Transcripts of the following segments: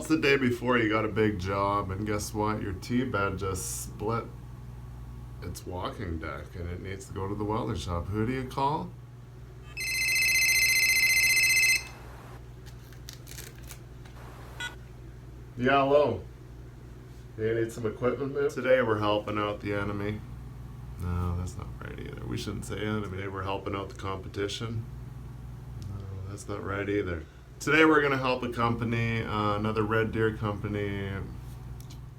it's the day before you got a big job, and guess what? Your T-bed just split its walking deck, and it needs to go to the welding shop. Who do you call? Yeah, hello. You need some equipment moved? Today we're helping out the enemy. No, that's not right either. We shouldn't say enemy. Today we're helping out the competition. No, that's not right either. Today we're going to help a company, another Red Deer company.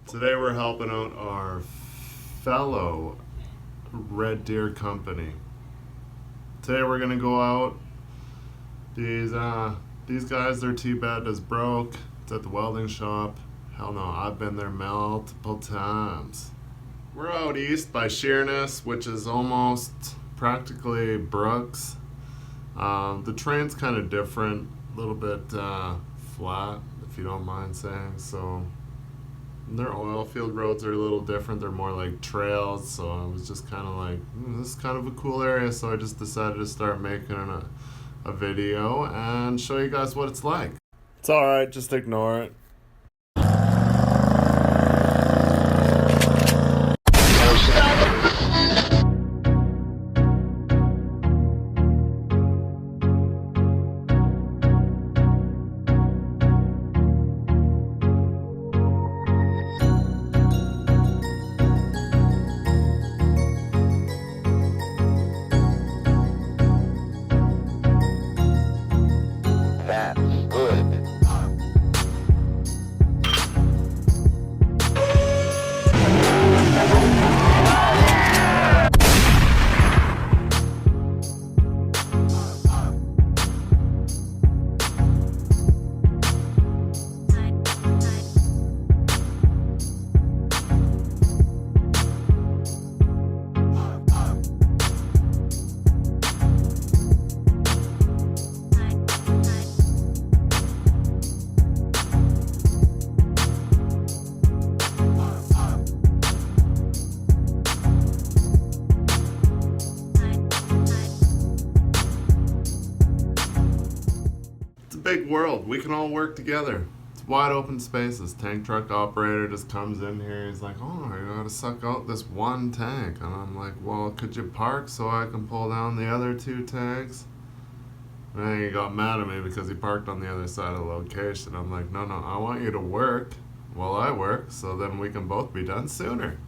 Today we're helping out our fellow Red Deer company. Today we're going to go out. These guys, their T-bed is broke. It's at the welding shop. Hell no, I've been there multiple times. We're out east by Sheerness, which is almost practically Brooks. The terrain's kind of different, a little bit flat, if you don't mind saying. So their oil field roads are a little different. They're more like trails. So I was just kind of like, this is kind of a cool area. So I just decided to start making a video and show you guys what it's like. It's alright, just ignore it. Big world. We can all work together. It's wide open spaces. Tank truck operator just comes in here. He's like, oh, I gotta suck out this one tank. And I'm like, well, could you park so I can pull down the other two tanks? And he got mad at me because he parked on the other side of the location. I'm like, no, I want you to work while I work so then we can both be done sooner.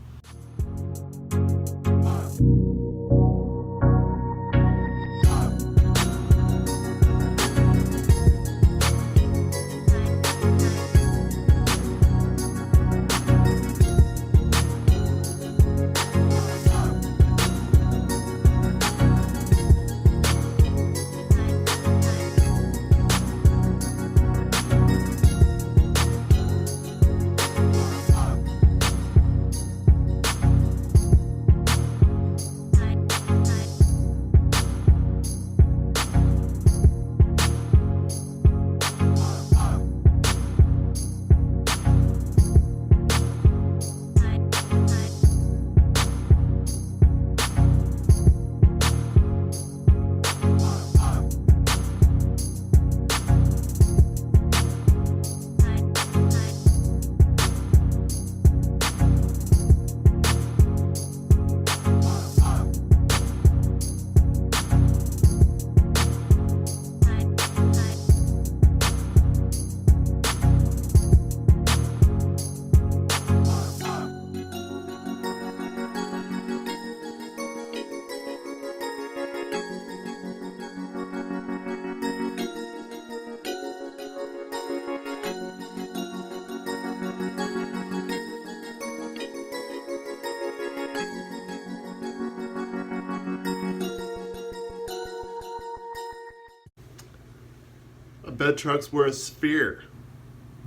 A bed truck's worth a sphere.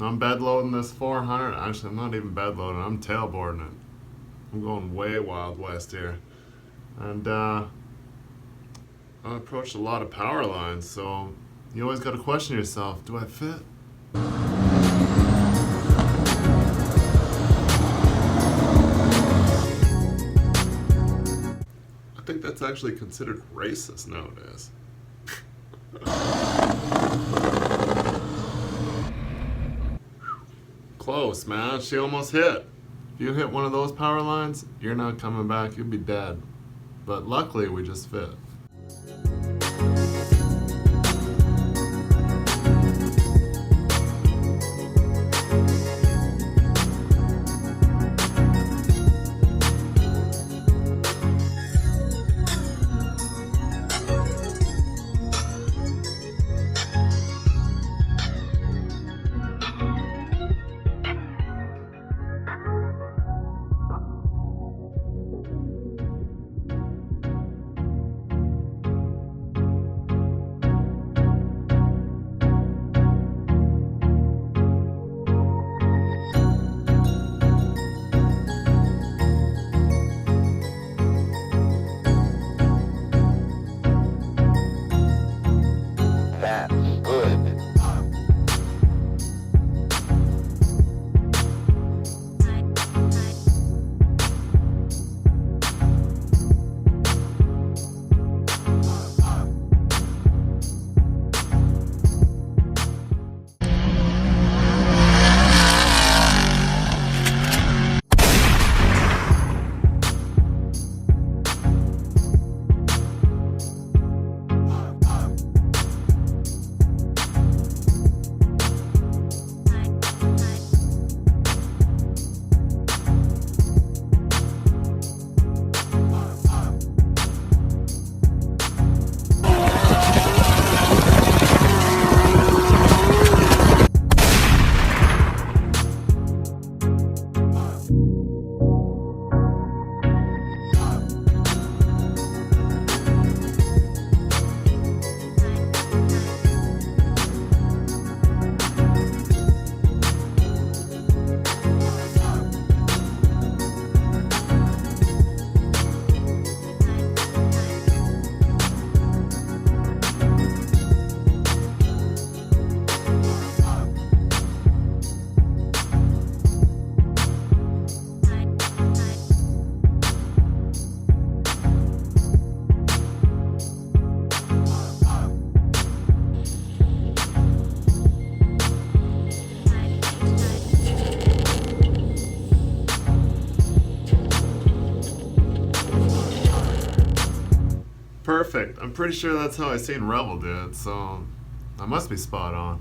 I'm bed loading this 400. Actually, I'm not even bed loading. I'm tailboarding it. I'm going way Wild West here. And I approached a lot of power lines, so you always got to question yourself, do I fit? I think that's actually considered racist nowadays. close, man. She almost hit. If you hit one of those power lines, you're not coming back. You'd be dead. But luckily, we just fit. Perfect. I'm pretty sure that's how I seen Rebel do it, so I must be spot on.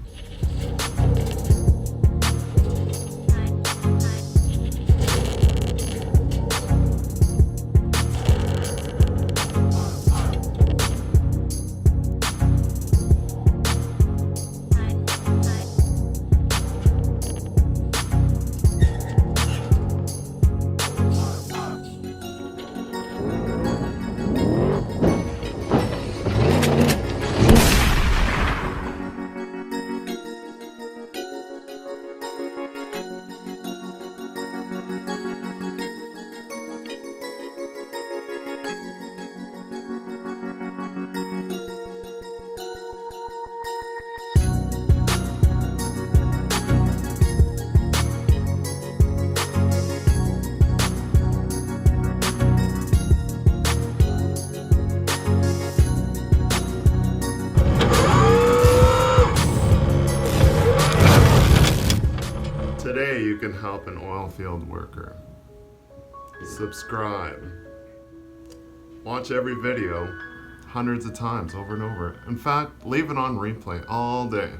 Today you can help an oil field worker. Subscribe. Watch every video hundreds of times over and over. In fact, leave it on replay all day.